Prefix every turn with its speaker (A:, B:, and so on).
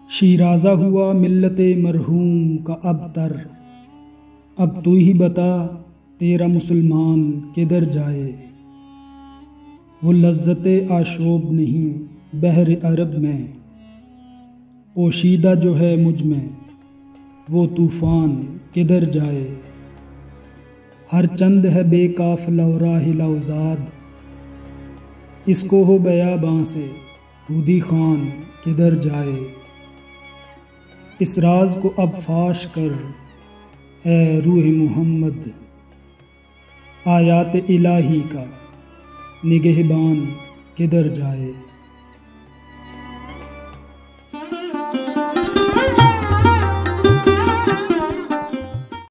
A: शीराज़ा हुआ मिल्लते मरहूम का अबतर, अब तू ही बता तेरा मुसलमान किधर जाए। वो लज्जते आशोब नहीं बहर अरब में, पोशीदा जो है मुझ में वो तूफ़ान किधर जाए। हर चंद है बेकाफ लौराहिलौज़ाद, इसको हो बयाबां से हुदी खान किधर जाए। इस राज को अब फाश कर ए रूह मोहम्मद, आयात इलाही का निगहबान किधर जाए।